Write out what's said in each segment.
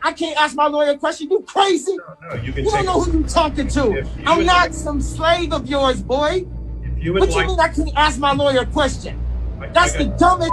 I can't ask my lawyer a question? You crazy? No, you can You don't know who you talking to. I'm not some slave of yours, boy. If you would What you like, mean I can't ask my lawyer a question? That's the dumbest.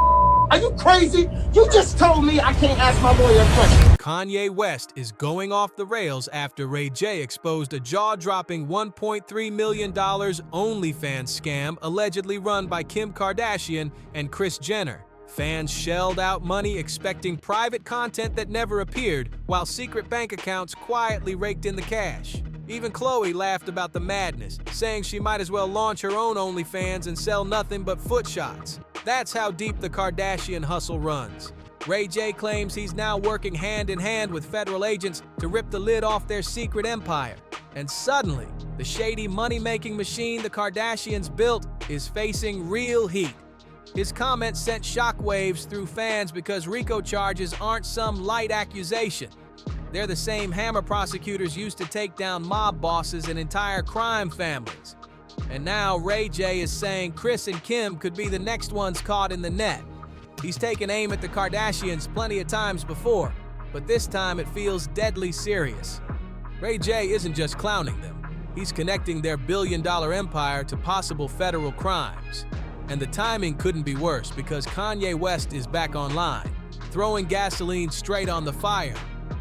Are you crazy? You just told me I can't ask my lawyer a question. Kanye West is going off the rails after RayJ exposed a jaw-dropping $1.3 million OnlyFans scam allegedly run by Kim Kardashian and Kris Jenner. Fans shelled out money expecting private content that never appeared, while secret bank accounts quietly raked in the cash. Even Khloe laughed about the madness, saying she might as well launch her own OnlyFans and sell nothing but foot shots. That's how deep the Kardashian hustle runs. RayJ claims he's now working hand-in-hand with federal agents to rip the lid off their secret empire. And suddenly, the shady money-making machine the Kardashians built is facing real heat. His comments sent shockwaves through fans because RICO charges aren't some light accusation. They're the same hammer prosecutors used to take down mob bosses and entire crime families. And now RayJ is saying Kris and Kim could be the next ones caught in the net. He's taken aim at the Kardashians plenty of times before, but this time it feels deadly serious. RayJ isn't just clowning them. He's connecting their billion-dollar empire to possible federal crimes. And the timing couldn't be worse because Kanye West is back online, throwing gasoline straight on the fire.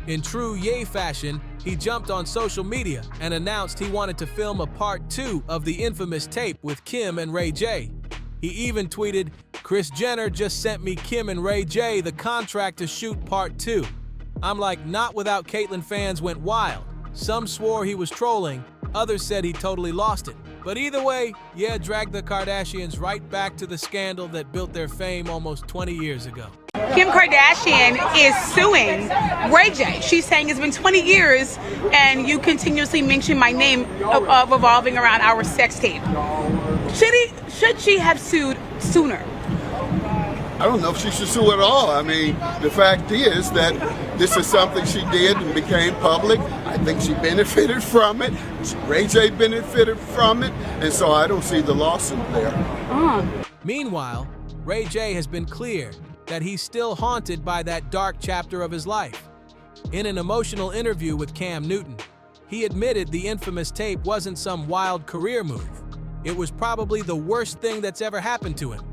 In true Ye fashion, he jumped on social media and announced he wanted to film a part 2 of the infamous tape with Kim and RayJ. He even tweeted, "Kris Jenner just sent me Kim and RayJ the contract to shoot part 2. I'm like, not without Caitlyn fans went wild. Some swore he was trolling, others said he totally lost it. But either way, yeah, dragged the Kardashians right back to the scandal that built their fame almost 20 years ago. Kim Kardashian is suing RayJ. She's saying it's been 20 years and you continuously mention my name revolving around our sex tape. Should she have sued sooner? I don't know if she should sue at all. I mean, the fact is that this is something she did and became public. I think she benefited from it. RayJ benefited from it. And so I don't see the lawsuit there. Meanwhile, RayJ has been clear that he's still haunted by that dark chapter of his life. In an emotional interview with Cam Newton, he admitted the infamous tape wasn't some wild career move. It was probably the worst thing that's ever happened to him.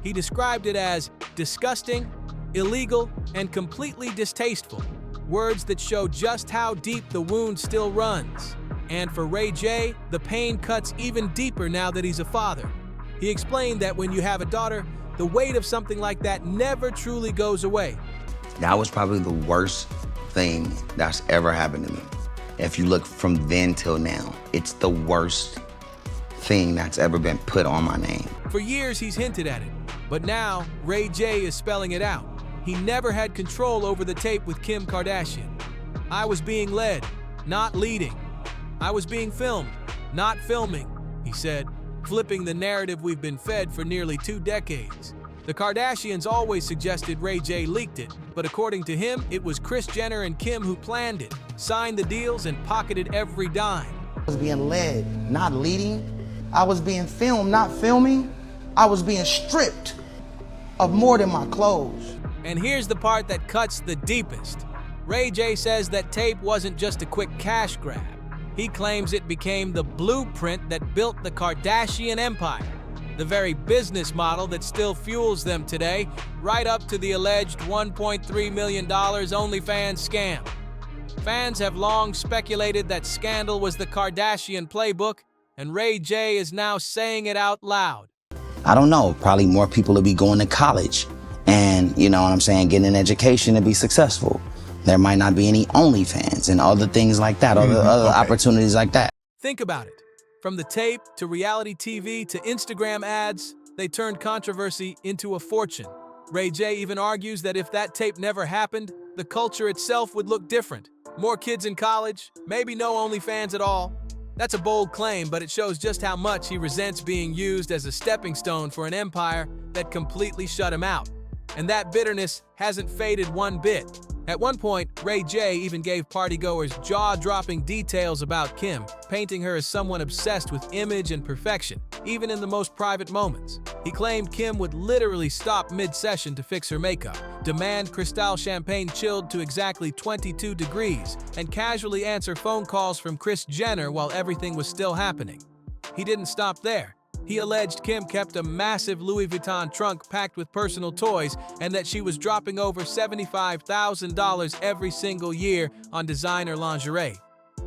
He described it as disgusting, illegal, and completely distasteful, words that show just how deep the wound still runs. And for RayJ, the pain cuts even deeper now that he's a father. He explained that when you have a daughter, the weight of something like that never truly goes away. That was probably the worst thing that's ever happened to me. If you look from then till now, it's the worst thing that's ever been put on my name. For years, he's hinted at it, but now RayJ is spelling it out. He never had control over the tape with Kim Kardashian. I was being led, not leading. I was being filmed, not filming, he said, flipping the narrative we've been fed for nearly 2 decades. The Kardashians always suggested RayJ leaked it, but according to him, it was Kris Jenner and Kim who planned it, signed the deals, and pocketed every dime. I was being led, not leading. I was being filmed, not filming. I was being stripped of more than my clothes. And here's the part that cuts the deepest. RayJ says that tape wasn't just a quick cash grab. He claims it became the blueprint that built the Kardashian empire, the very business model that still fuels them today, right up to the alleged $1.3 million OnlyFans scam. Fans have long speculated that scandal was the Kardashian playbook, and RayJ is now saying it out loud. I don't know, probably more people will be going to college and, you know what I'm saying, getting an education to be successful. There might not be any OnlyFans and other things like that, other opportunities like that. Think about it. From the tape to reality TV to Instagram ads, they turned controversy into a fortune. RayJ even argues that if that tape never happened, the culture itself would look different. More kids in college, maybe no OnlyFans at all. That's a bold claim, but it shows just how much he resents being used as a stepping stone for an empire that completely shut him out. And that bitterness hasn't faded one bit. At one point, RayJ even gave partygoers jaw-dropping details about Kim, painting her as someone obsessed with image and perfection, even in the most private moments. He claimed Kim would literally stop mid-session to fix her makeup, demand Cristal champagne chilled to exactly 22 degrees, and casually answer phone calls from Kris Jenner while everything was still happening. He didn't stop there. He alleged Kim kept a massive Louis Vuitton trunk packed with personal toys and that she was dropping over $75,000 every single year on designer lingerie.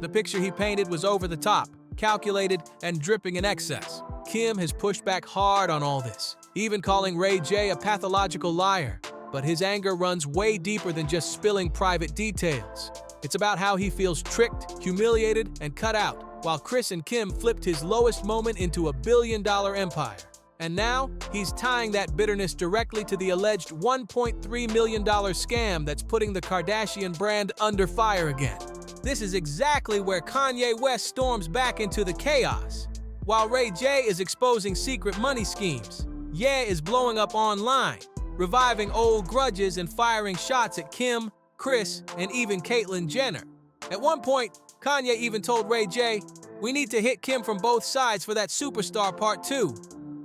The picture he painted was over the top, calculated, and dripping in excess. Kim has pushed back hard on all this, even calling RayJ a pathological liar. But his anger runs way deeper than just spilling private details. It's about how he feels tricked, humiliated, and cut out, while Kris and Kim flipped his lowest moment into a billion-dollar empire. And now, he's tying that bitterness directly to the alleged $1.3 million scam that's putting the Kardashian brand under fire again. This is exactly where Kanye West storms back into the chaos. While RayJ is exposing secret money schemes, Ye is blowing up online, reviving old grudges and firing shots at Kim, Kris, and even Caitlyn Jenner. At one point, Kanye even told RayJ, "We need to hit Kim from both sides for that Superstar Part 2.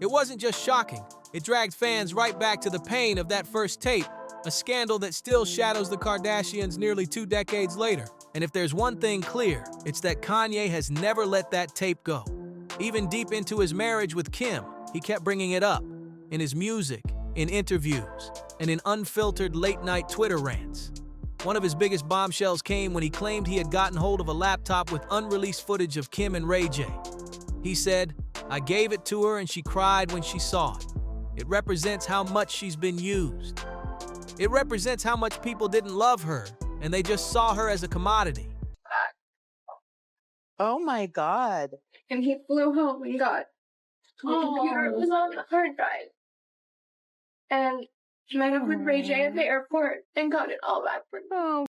It wasn't just shocking, it dragged fans right back to the pain of that first tape, a scandal that still shadows the Kardashians nearly 2 decades later. And if there's one thing clear, it's that Kanye has never let that tape go. Even deep into his marriage with Kim, he kept bringing it up, in his music, in interviews, and in unfiltered late-night Twitter rants. One of his biggest bombshells came when he claimed he had gotten hold of a laptop with unreleased footage of Kim and RayJ. He said, "I gave it to her and she cried when she saw it. It represents how much she's been used. It represents how much people didn't love her and they just saw her as a commodity." Oh my God. And he flew home and got the computer. It was on the hard drive. And he met up with RayJ at the airport and got it all back for him.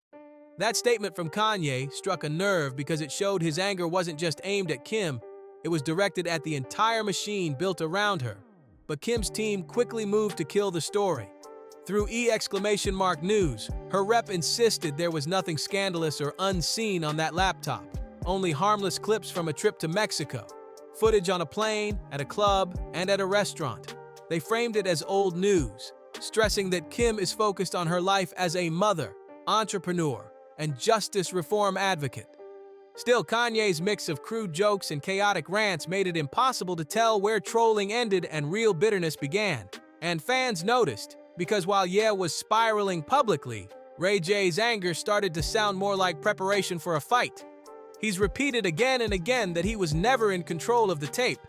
That statement from Kanye struck a nerve because it showed his anger wasn't just aimed at Kim, it was directed at the entire machine built around her. But Kim's team quickly moved to kill the story. Through !News, her rep insisted there was nothing scandalous or unseen on that laptop, only harmless clips from a trip to Mexico, footage on a plane, at a club, and at a restaurant. They framed it as old news, stressing that Kim is focused on her life as a mother, entrepreneur, and justice reform advocate. Still, Kanye's mix of crude jokes and chaotic rants made it impossible to tell where trolling ended and real bitterness began. And fans noticed, because while Ye was spiraling publicly, RayJ's anger started to sound more like preparation for a fight. He's repeated again and again that he was never in control of the tape.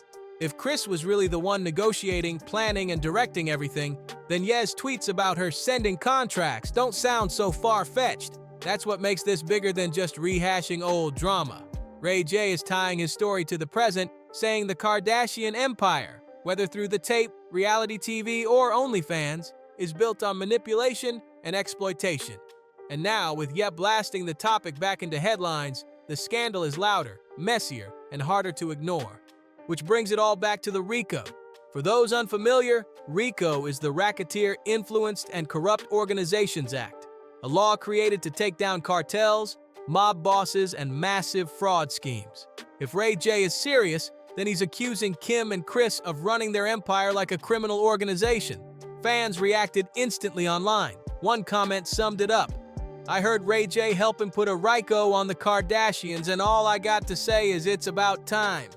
If Kris was really the one negotiating, planning, and directing everything, then Ye's tweets about her sending contracts don't sound so far-fetched. That's what makes this bigger than just rehashing old drama. RayJ is tying his story to the present, saying the Kardashian empire, whether through the tape, reality TV, or OnlyFans, is built on manipulation and exploitation. And now, with Ye blasting the topic back into headlines, the scandal is louder, messier, and harder to ignore. Which brings it all back to the RICO. For those unfamiliar, RICO is the Racketeer Influenced and Corrupt Organizations Act, a law created to take down cartels, mob bosses, and massive fraud schemes. If RayJ is serious, then he's accusing Kim and Kris of running their empire like a criminal organization. Fans reacted instantly online. One comment summed it up. "I heard RayJ help him put a RICO on the Kardashians, and all I got to say is it's about time."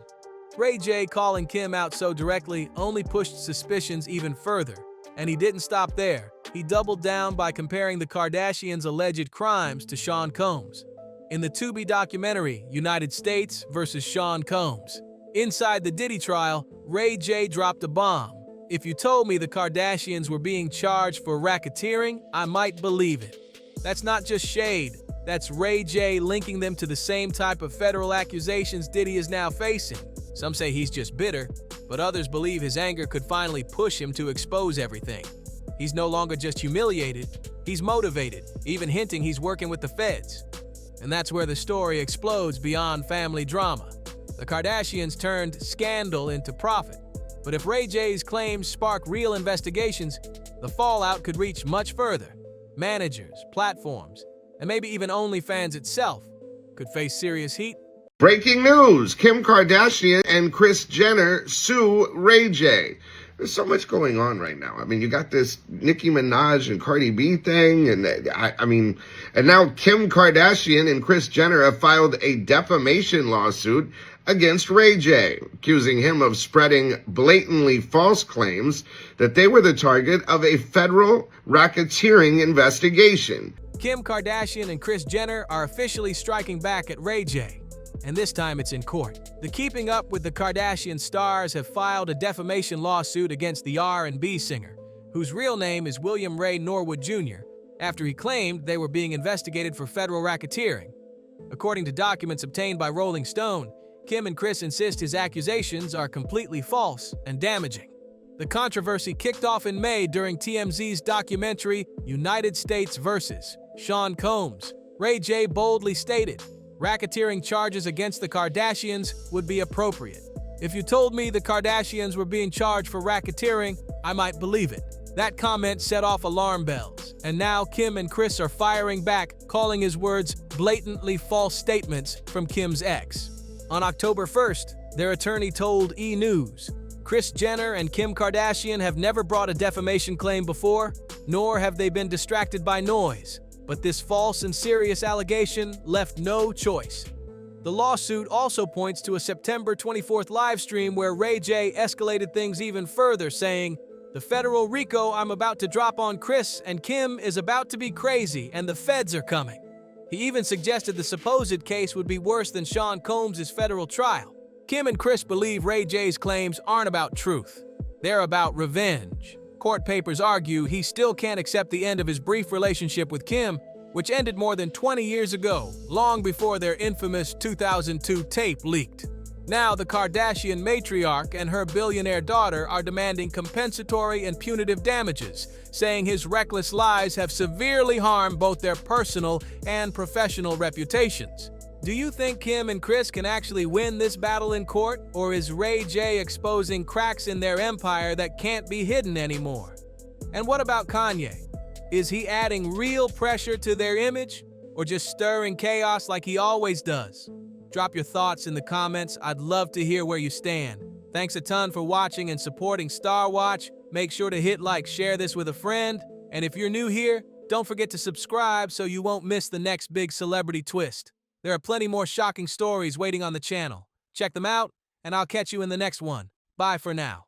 RayJ calling Kim out so directly only pushed suspicions even further. And he didn't stop there. He doubled down by comparing the Kardashians' alleged crimes to Sean Combs. In the Tubi documentary, United States vs. Sean Combs, inside the Diddy trial, RayJ dropped a bomb. "If you told me the Kardashians were being charged for racketeering, I might believe it." That's not just shade. That's RayJ linking them to the same type of federal accusations Diddy is now facing. Some say he's just bitter, but others believe his anger could finally push him to expose everything. He's no longer just humiliated, he's motivated, even hinting he's working with the feds. And that's where the story explodes beyond family drama. The Kardashians turned scandal into profit. But if RayJ's claims spark real investigations, the fallout could reach much further. Managers, platforms, and maybe even OnlyFans itself could face serious heat. Breaking news, Kim Kardashian and Kris Jenner sue RayJ. There's so much going on right now. I mean, you got this Nicki Minaj and Cardi B thing, and and now Kim Kardashian and Kris Jenner have filed a defamation lawsuit against RayJ, accusing him of spreading blatantly false claims that they were the target of a federal racketeering investigation. Kim Kardashian and Kris Jenner are officially striking back at RayJ, and this time it's in court. The Keeping Up with the Kardashian stars have filed a defamation lawsuit against the R&B singer, whose real name is William Ray Norwood Jr., after he claimed they were being investigated for federal racketeering. According to documents obtained by Rolling Stone, Kim and Kris insist his accusations are completely false and damaging. The controversy kicked off in May during TMZ's documentary United States vs. Sean Combs. RayJ boldly stated, racketeering charges against the Kardashians would be appropriate. If you told me the Kardashians were being charged for racketeering, I might believe it. That comment set off alarm bells, and now Kim and Kris are firing back, calling his words blatantly false statements from Kim's ex. On October 1st, their attorney told E! News, Kris Jenner and Kim Kardashian have never brought a defamation claim before, nor have they been distracted by noise. But this false and serious allegation left no choice. The lawsuit also points to a September 24th live stream where RayJ escalated things even further, saying, the federal RICO I'm about to drop on Kris and Kim is about to be crazy and the feds are coming. He even suggested the supposed case would be worse than Sean Combs' federal trial. Kim and Kris believe RayJ's claims aren't about truth. They're about revenge. Court papers argue he still can't accept the end of his brief relationship with Kim, which ended more than 20 years ago, long before their infamous 2002 tape leaked. Now, the Kardashian matriarch and her billionaire daughter are demanding compensatory and punitive damages, saying his reckless lies have severely harmed both their personal and professional reputations. Do you think Kim and Kris can actually win this battle in court, or is RayJ exposing cracks in their empire that can't be hidden anymore? And what about Kanye? Is he adding real pressure to their image, or just stirring chaos like he always does? Drop your thoughts in the comments. I'd love to hear where you stand. Thanks a ton for watching and supporting Star Watch. Make sure to hit like, share this with a friend, and if you're new here, don't forget to subscribe so you won't miss the next big celebrity twist. There are plenty more shocking stories waiting on the channel. Check them out, and I'll catch you in the next one. Bye for now.